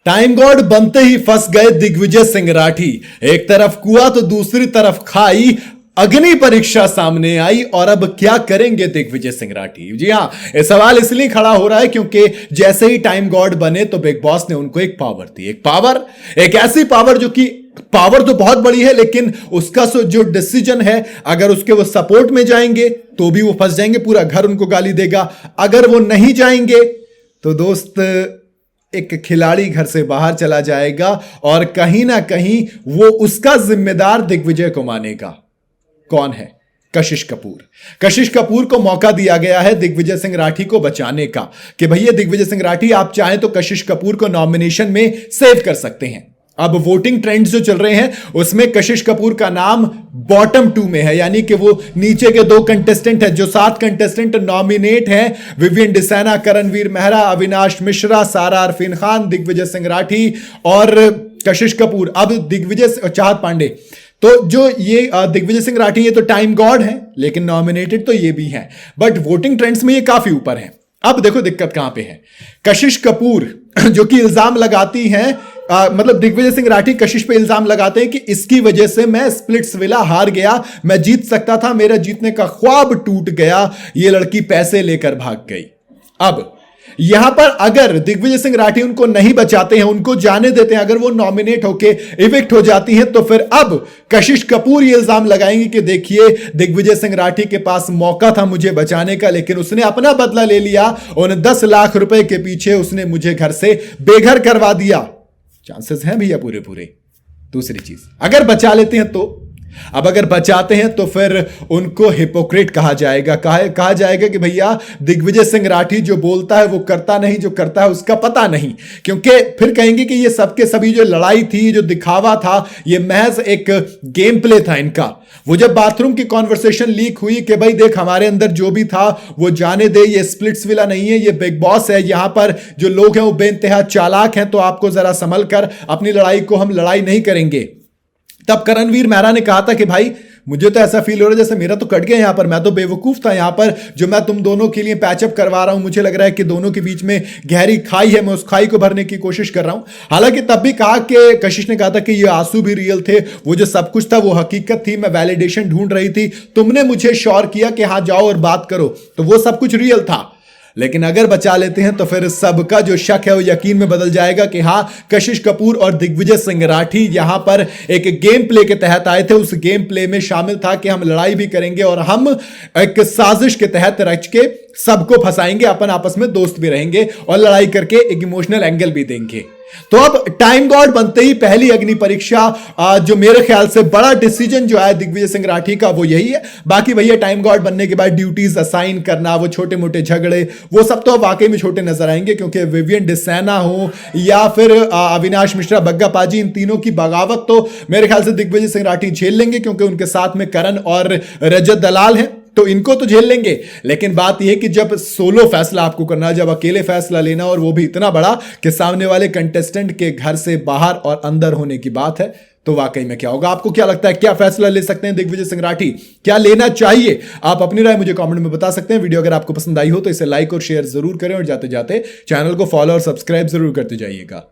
Time God बनते ही फंस गए दिग्विजय सिंह राठी। एक तरफ कुआं तो दूसरी तरफ खाई, अग्नि परीक्षा सामने आई और अब क्या करेंगे दिग्विजय सिंह राठी। जी हां, ये सवाल इसलिए खड़ा हो रहा है क्योंकि जैसे ही टाइम गॉड बने तो बिग बॉस ने उनको एक पावर दी। एक ऐसी पावर जो कि पावर तो बहुत बड़ी है, लेकिन उसका जो डिसीजन है, अगर उसके वो सपोर्ट में जाएंगे तो भी वो फंस जाएंगे, पूरा घर उनको गाली देगा। अगर वो नहीं जाएंगे तो दोस्त एक खिलाड़ी घर से बाहर चला जाएगा और कहीं ना कहीं वो उसका जिम्मेदार दिग्विजय को मानेगा। कौन है? कशिश कपूर। कशिश कपूर को मौका दिया गया है दिग्विजय सिंह राठी को बचाने का कि भैया दिग्विजय सिंह राठी आप चाहें तो कशिश कपूर को नॉमिनेशन में सेव कर सकते हैं। अब वोटिंग ट्रेंड्स जो चल रहे हैं उसमें कशिश कपूर का नाम बॉटम 2 में है, यानी कि वो नीचे के 2 कंटेस्टेंट हैं। जो 7 कंटेस्टेंट नॉमिनेट हैं, विवियन डिसैना, करणवीर मेहरा, अविनाश मिश्रा, सारा अरफीन खान, दिग्विजय सिंह राठी और कशिश कपूर। अब दिग्विजय चाहत पांडे, तो जो ये दिग्विजय सिंह राठी ये तो टाइम गॉड है, लेकिन नॉमिनेटेड तो ये भी हैं, बट वोटिंग ट्रेंड्स में ये काफी ऊपर है। अब देखो दिक्कत कहां पे है। कशिश कपूर जो कि इल्जाम लगाती हैं, मतलब दिग्विजय सिंह राठी कशिश पे इल्जाम लगाते हैं कि इसकी वजह से मैं स्प्लिट्स विला हार गया, मैं जीत सकता था, मेरा जीतने का ख्वाब टूट गया, ये लड़की पैसे लेकर भाग गई। अब यहां पर अगर दिग्विजय सिंह राठी उनको नहीं बचाते हैं, उनको जाने देते हैं, अगर वो नॉमिनेट होके इविक्ट हो जाती हैं, तो फिर अब कशिश कपूर ये इल्जाम लगाएंगे कि देखिए दिग्विजय सिंह राठी के पास मौका था मुझे बचाने का, लेकिन उसने अपना बदला ले लिया, उन 10 लाख रुपए के पीछे उसने मुझे घर से बेघर करवा दिया। चांसेस हैं भैया पूरे पूरे। दूसरी चीज, अगर बचा लेते हैं तो, अब अगर बचाते हैं तो फिर उनको हिपोक्रेट कहा जाएगा। कहा जाएगा कि भैया दिग्विजय सिंह राठी जो बोलता है वो करता नहीं, जो करता है उसका पता नहीं। क्योंकि फिर कहेंगे कि ये सबके सभी जो लड़ाई थी, जो दिखावा था, ये महज एक गेम प्ले था इनका। वो जब बाथरूम की कॉन्वर्सेशन लीक हुई कि भाई देख हमारे अंदर जो भी था वो जाने दे, ये स्प्लिट्स विला नहीं है, ये बिग बॉस है, यहां पर जो लोग हैं वो बेइंतहा चालाक हैं, तो आपको जरा संभल कर अपनी लड़ाई को, हम लड़ाई नहीं करेंगे। तब करणवीर मेहरा ने कहा था कि भाई मुझे तो ऐसा फील हो रहा है जैसे मेरा तो कट गया यहां पर, मैं तो बेवकूफ था यहां पर, जो मैं तुम दोनों के लिए पैचअप करवा रहा हूं, मुझे लग रहा है कि दोनों के बीच में गहरी खाई है, मैं उस खाई को भरने की कोशिश कर रहा हूं। हालांकि तब भी कहा कि कशिश ने कहा था कि ये आंसू भी रियल थे, वो जो सब कुछ था वो हकीकत थी, मैं वैलिडेशन ढूंढ रही थी, तुमने मुझे श्योर किया कि हाँ जाओ और बात करो, तो वो सब कुछ रियल था। लेकिन अगर बचा लेते हैं तो फिर सबका जो शक है वो यकीन में बदल जाएगा कि हाँ कशिश कपूर और दिग्विजय सिंह राठी यहां पर एक गेम प्ले के तहत आए थे। उस गेम प्ले में शामिल था कि हम लड़ाई भी करेंगे और हम एक साजिश के तहत रच के सबको फंसाएंगे, अपन आपस में दोस्त भी रहेंगे और लड़ाई करके एक इमोशनल एंगल भी देंगे। तो अब टाइम गॉड बनते ही पहली अग्नि परीक्षा, जो मेरे ख्याल से बड़ा डिसीजन जो है दिग्विजय सिंह राठी का वो यही है। बाकी भैया टाइम गॉड बनने के बाद ड्यूटीज असाइन करना, वो छोटे मोटे झगड़े, वो सब तो वाकई में छोटे नजर आएंगे, क्योंकि विवियन डिसैना हो या फिर अविनाश मिश्रा, बग्गा पाजी, इन तीनों की बगावत तो मेरे ख्याल से दिग्विजय सिंह राठी झेल लेंगे, क्योंकि उनके साथ में करण और रजत दलाल हैं, तो इनको तो झेल लेंगे। लेकिन बात यह कि जब सोलो फैसला आपको करना, जब अकेले फैसला लेना, और वो भी इतना बड़ा कि सामने वाले कंटेस्टेंट के घर से बाहर और अंदर होने की बात है, तो वाकई में क्या होगा। आपको क्या लगता है, क्या फैसला ले सकते हैं दिग्विजय सिंह राठी, क्या लेना चाहिए? आप अपनी राय मुझे कमेंट में बता सकते हैं। वीडियो अगर आपको पसंद आई हो तो इसे लाइक और शेयर जरूर करें और जाते जाते चैनल को फॉलो और सब्सक्राइब जरूर करते जाइएगा।